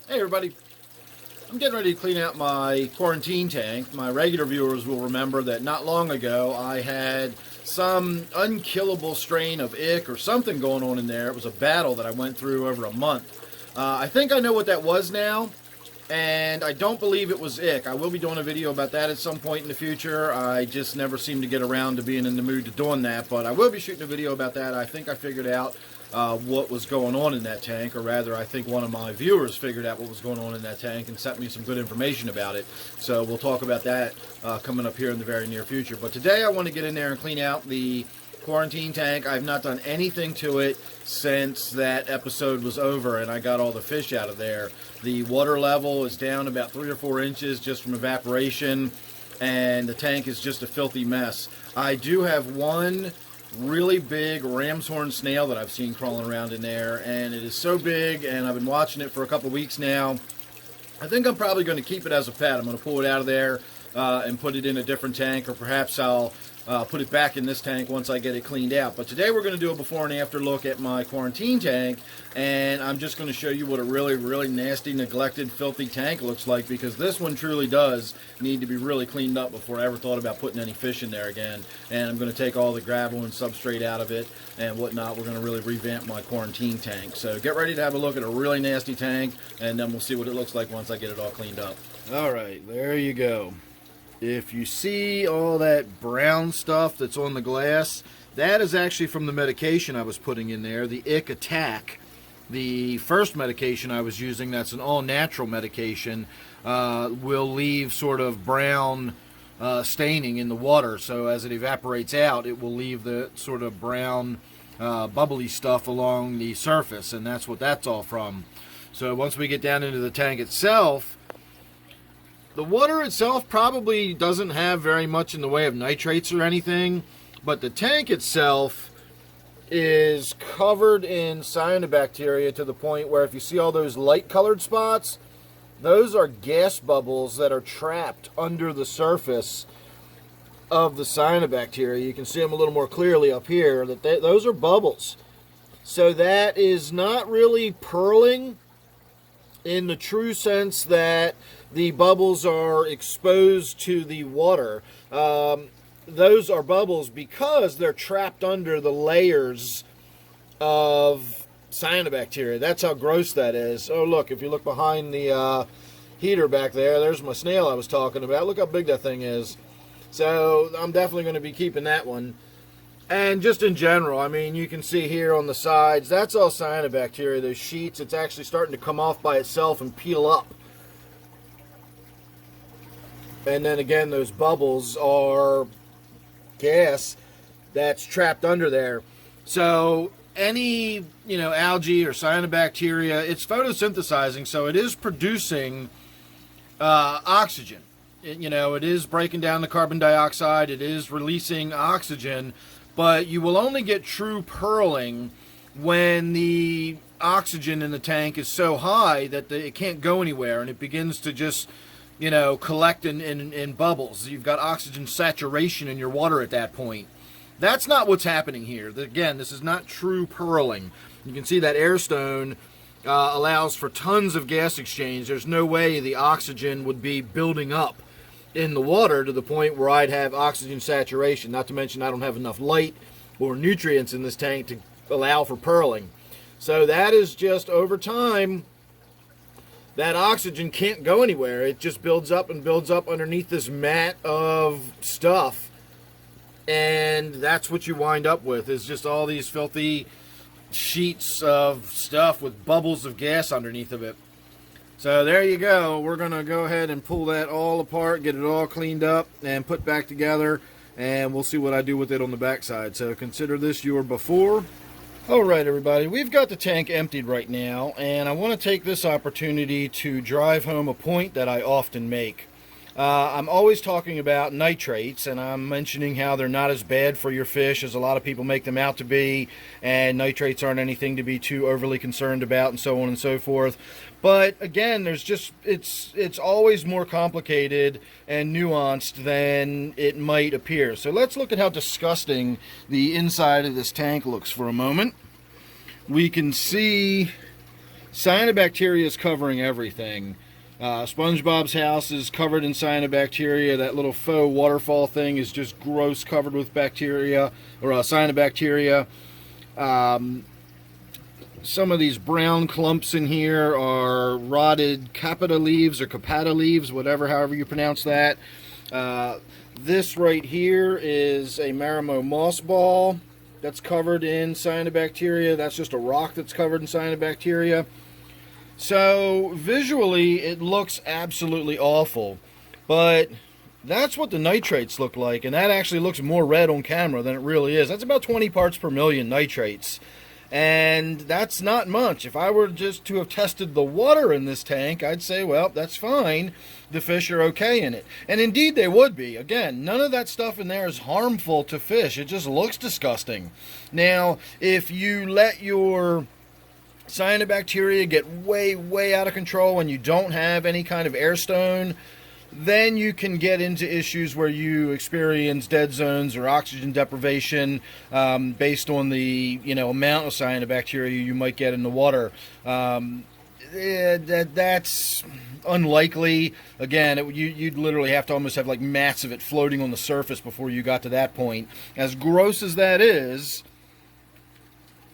Hey everybody, I'm getting ready to clean out my quarantine tank. My regular viewers will remember that not long ago I had some unkillable strain of ick or something going on in there. It was a battle that I went through over a month. I think I know what that was now, and I don't believe it was ick. I will be doing a video about that at some point in the future. I just never seem to get around to being in the mood to doing that, but I will be shooting a video about that. I think I figured out what was going on in that tank, or rather I think one of my viewers figured out what was going on in that tank and sent me some good information about it. So we'll talk about that coming up here in the very near future. But today I want to get in there and clean out the quarantine tank. I've not done anything to it since that episode was over and I got all the fish out of there. The water level is down about 3 or 4 inches just from evaporation, and the tank is just a filthy mess. I do have one really big ram's horn snail that I've seen crawling around in there, and it is so big, and I've been watching it for a couple weeks now. I think I'm probably going to keep it as a pet. I'm going to pull it out of there and put it in a different tank, or perhaps I'll put it back in this tank once I get it cleaned out. But today we're going to do a before and after look at my quarantine tank, and I'm just going to show you what a really, really nasty, neglected, filthy tank looks like, because this one truly does need to be really cleaned up before I ever thought about putting any fish in there again. And I'm going to take all the gravel and substrate out of it and whatnot. We're going to really revamp my quarantine tank. So get ready to have a look at a really nasty tank, and then we'll see what it looks like once I get it all cleaned up. Alright, there you go. If you see all that brown stuff that's on the glass, that is actually from the medication I was putting in there, the Ick Attack. The first medication I was using, that's an all-natural medication, will leave sort of brown staining in the water. So as it evaporates out, it will leave the sort of brown bubbly stuff along the surface, and that's what that's all from. So once we get down into the tank itself, the water itself probably doesn't have very much in the way of nitrates or anything, but the tank itself is covered in cyanobacteria to the point where if you see all those light colored spots, those are gas bubbles that are trapped under the surface of the cyanobacteria. You can see them a little more clearly up here, that those are bubbles. So that is not really pearling in the true sense that the bubbles are exposed to the water. Those are bubbles because they're trapped under the layers of cyanobacteria. That's how gross that is. Oh, look, if you look behind the heater back there, there's my snail I was talking about. Look how big that thing is. So I'm definitely going to be keeping that one. And just in general, I mean, you can see here on the sides, that's all cyanobacteria, those sheets. It's actually starting to come off by itself and peel up. And then again, those bubbles are gas that's trapped under there. So any, algae or cyanobacteria, it's photosynthesizing, so it is producing oxygen. It is breaking down the carbon dioxide, it is releasing oxygen, but you will only get true pearling when the oxygen in the tank is so high that it can't go anywhere, and it begins to just collect in bubbles. You've got oxygen saturation in your water at that point. That's not what's happening here. Again, this is not true pearling. You can see that air stone allows for tons of gas exchange. There's no way the oxygen would be building up in the water to the point where I'd have oxygen saturation. Not to mention I don't have enough light or nutrients in this tank to allow for pearling. So that is just over time, that oxygen can't go anywhere. It just builds up and builds up underneath this mat of stuff. And that's what you wind up with, is just all these filthy sheets of stuff with bubbles of gas underneath of it. So there you go. We're going to go ahead and pull that all apart, get it all cleaned up and put back together, and we'll see what I do with it on the backside. So consider this your before. Alright everybody, we've got the tank emptied right now, and I want to take this opportunity to drive home a point that I often make. I'm always talking about nitrates, and I'm mentioning how they're not as bad for your fish as a lot of people make them out to be, and nitrates aren't anything to be too overly concerned about, and so on and so forth. But again, there's just it's always more complicated and nuanced than it might appear. So let's look at how disgusting the inside of this tank looks for a moment. We can see Cyanobacteria is covering everything. SpongeBob's house is covered in cyanobacteria. That little faux waterfall thing is just gross, covered with bacteria, or cyanobacteria. Some of these brown clumps in here are rotted capita leaves or capata leaves, however you pronounce that. This right here is a Marimo moss ball that's covered in cyanobacteria. That's just a rock that's covered in cyanobacteria. So visually it looks absolutely awful, but that's what the nitrates look like, and that actually looks more red on camera than it really is. That's about 20 parts per million nitrates, and that's not much. If I were just to have tested the water in this tank, I'd say, well, that's fine. The fish are okay in it, and indeed they would be. Again, none of that stuff in there is harmful to fish. It just looks disgusting. Now, if you let your cyanobacteria get way out of control and you don't have any kind of air stone, then you can get into issues where you experience dead zones or oxygen deprivation based on the amount of cyanobacteria you might get in the water. That's unlikely. Again, you'd literally have to almost have like mats of it floating on the surface before you got to that point. As gross as that is,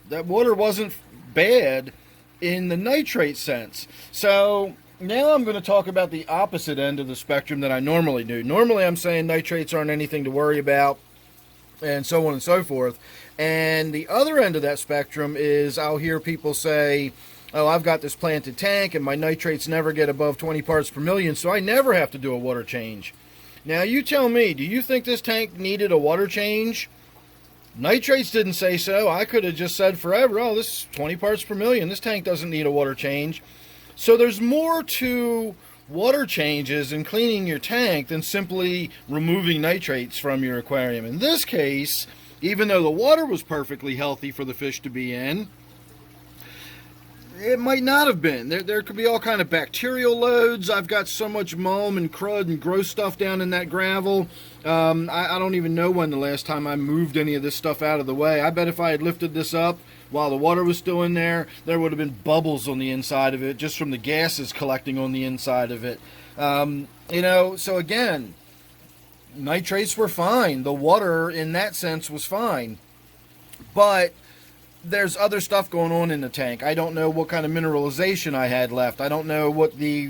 that water wasn't bad in the nitrate sense. So now I'm going to talk about the opposite end of the spectrum that I normally do. Normally I'm saying nitrates aren't anything to worry about, and so on and so forth. And the other end of that spectrum is I'll hear people say, oh, I've got this planted tank and my nitrates never get above 20 parts per million, so I never have to do a water change. Now you tell me, do you think this tank needed a water change? Nitrates didn't say so. I could have just said forever, oh, this is 20 parts per million. This tank doesn't need a water change. So there's more to water changes and cleaning your tank than simply removing nitrates from your aquarium. In this case, even though the water was perfectly healthy for the fish to be in, it might not have been. There could be all kind of bacterial loads. I've got so much mulm and crud and gross stuff down in that gravel. I don't even know when the last time I moved any of this stuff out of the way. I bet if I had lifted this up while the water was still in there, there would have been bubbles on the inside of it just from the gases collecting on the inside of it. So again, nitrates were fine. The water in that sense was fine. But there's other stuff going on in the tank. I don't know what kind of mineralization I had left. I don't know what the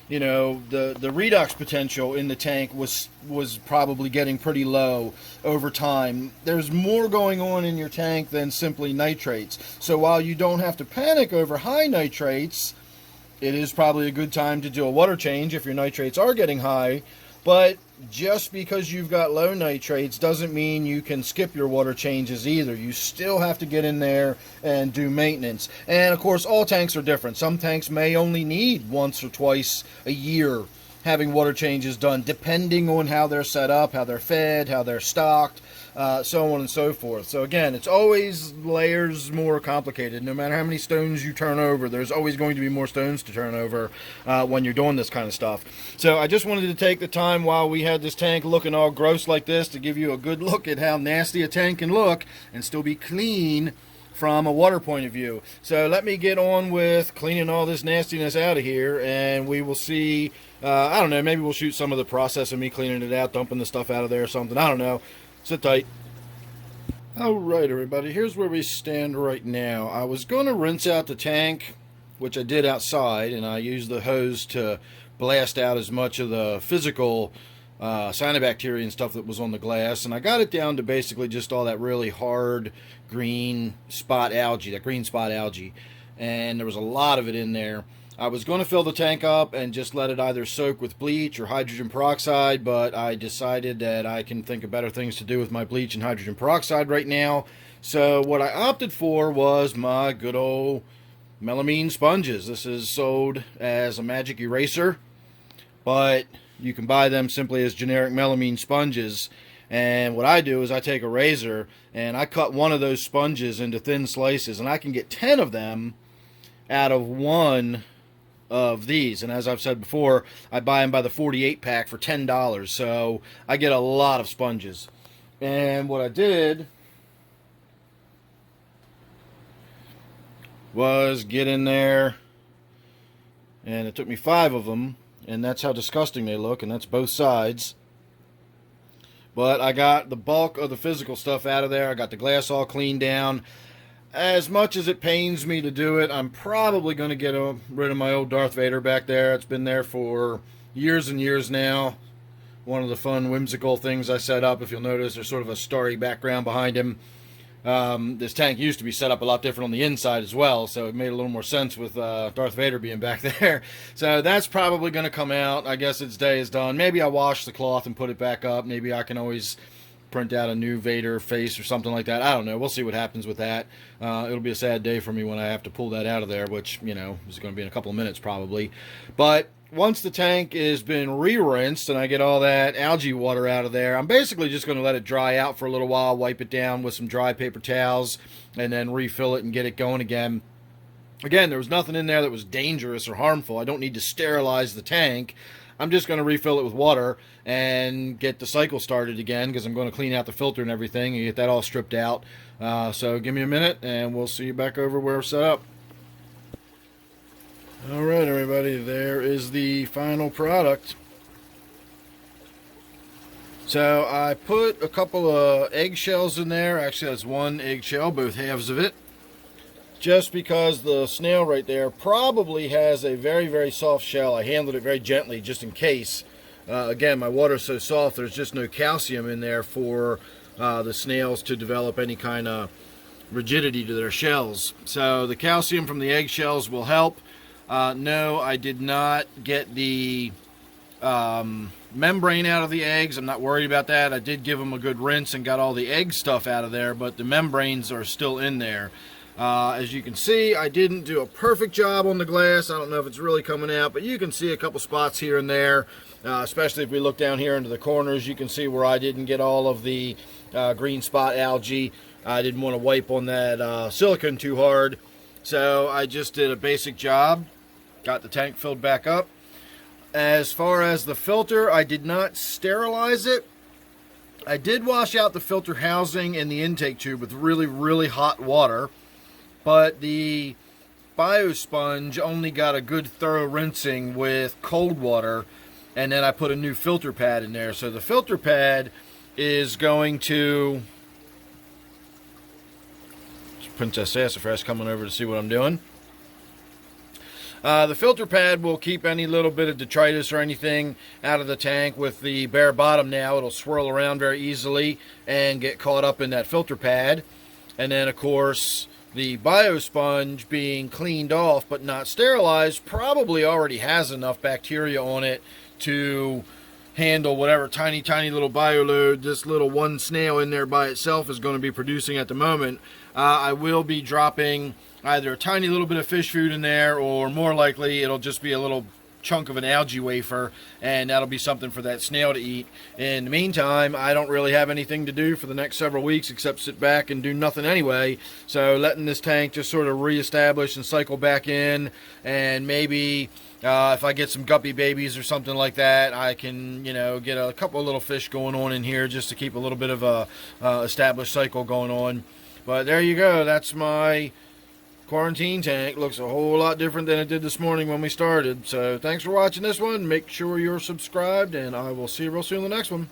the redox potential in the tank was probably getting pretty low over time. There's more going on in your tank than simply nitrates. So while you don't have to panic over high nitrates, it is probably a good time to do a water change if your nitrates are getting high. But just because you've got low nitrates doesn't mean you can skip your water changes either. You still have to get in there and do maintenance. And of course, all tanks are different. Some tanks may only need once or twice a year having water changes done, depending on how they're set up, how they're fed, how they're stocked, so on and so forth. So again, it's always layers more complicated. No matter how many stones you turn over, there's always going to be more stones to turn over when you're doing this kind of stuff. So I just wanted to take the time while we had this tank looking all gross like this to give you a good look at how nasty a tank can look and still be clean from a water point of view. So let me get on with cleaning all this nastiness out of here, and we will see, I don't know, maybe we'll shoot some of the process of me cleaning it out, dumping the stuff out of there or something. I don't know. Sit tight. Alright everybody, here's where we stand right now. I was going to rinse out the tank, which I did outside, and I used the hose to blast out as much of the physical cyanobacteria and stuff that was on the glass, and I got it down to basically just all that really hard green spot algae, and there was a lot of it in there. I was going to fill the tank up and just let it either soak with bleach or hydrogen peroxide, but I decided that I can think of better things to do with my bleach and hydrogen peroxide right now. So what I opted for was my good old melamine sponges. This is sold as a magic eraser, but you can buy them simply as generic melamine sponges. And what I do is I take a razor and I cut one of those sponges into thin slices, and I can get 10 of them out of one of these. And as I've said before, I buy them by the 48 pack for $10, so I get a lot of sponges. And what I did was get in there, and it took me 5 of them, and that's how disgusting they look, and that's both sides. But I got the bulk of the physical stuff out of there. I got the glass all cleaned down. As much as it pains me to do it, I'm probably going to get rid of my old Darth Vader back there. It's been there for years and years now. One of the fun, whimsical things I set up. If you'll notice, there's sort of a starry background behind him. This tank used to be set up a lot different on the inside as well, so it made a little more sense with Darth Vader being back there. So that's probably going to come out. I guess its day is done. Maybe I'll wash the cloth and put it back up. Maybe I can always print out a new Vader face or something like that. I don't know. We'll see what happens with that. It'll be a sad day for me when I have to pull that out of there, which, you know, is going to be in a couple of minutes probably. But once the tank has been re-rinsed and I get all that algae water out of there, I'm basically just going to let it dry out for a little while, wipe it down with some dry paper towels, and then refill it and get it going again. Again, there was nothing in there that was dangerous or harmful. I don't need to sterilize the tank. I'm just going to refill it with water and get the cycle started again, because I'm going to clean out the filter and everything and get that all stripped out. So give me a minute and we'll see you back over where we're set up. Alright everybody, there is the final product. So I put a couple of eggshells in there. Actually that's one eggshell, both halves of it. Just because the snail right there probably has a very, very soft shell. I handled it very gently just in case. Again, my water's so soft, there's just no calcium in there for the snails to develop any kind of rigidity to their shells. So the calcium from the eggshells will help. No, I did not get the membrane out of the eggs. I'm not worried about that. I did give them a good rinse and got all the egg stuff out of there, but the membranes are still in there. As you can see, I didn't do a perfect job on the glass. I don't know if it's really coming out, but you can see a couple spots here and there, especially if we look down here into the corners. You can see where I didn't get all of the green spot algae. I didn't want to wipe on that silicone too hard, so I just did a basic job. Got the tank filled back up. As far as the filter, I did not sterilize it. I did wash out the filter housing and the intake tube with really, really hot water. But the biosponge only got a good thorough rinsing with cold water, and then I put a new filter pad in there. So the filter pad is going to... Princess Sassafras coming over to see what I'm doing. The filter pad will keep any little bit of detritus or anything out of the tank. With the bare bottom now, it'll swirl around very easily and get caught up in that filter pad. And then, of course, the biosponge being cleaned off but not sterilized probably already has enough bacteria on it to handle whatever tiny, tiny little bioload this little one snail in there by itself is going to be producing at the moment. I will be dropping either a tiny little bit of fish food in there, or more likely it'll just be a little chunk of an algae wafer, and that'll be something for that snail to eat. In the meantime, I don't really have anything to do for the next several weeks except sit back and do nothing anyway, so letting this tank just sort of reestablish and cycle back in, and maybe if I get some guppy babies or something like that, I can, you know, get a couple of little fish going on in here just to keep a little bit of a established cycle going on. But there you go, that's my quarantine tank. Looks a whole lot different than it did this morning when we started. So thanks for watching this one. Make sure you're subscribed, and I will see you real soon in the next one.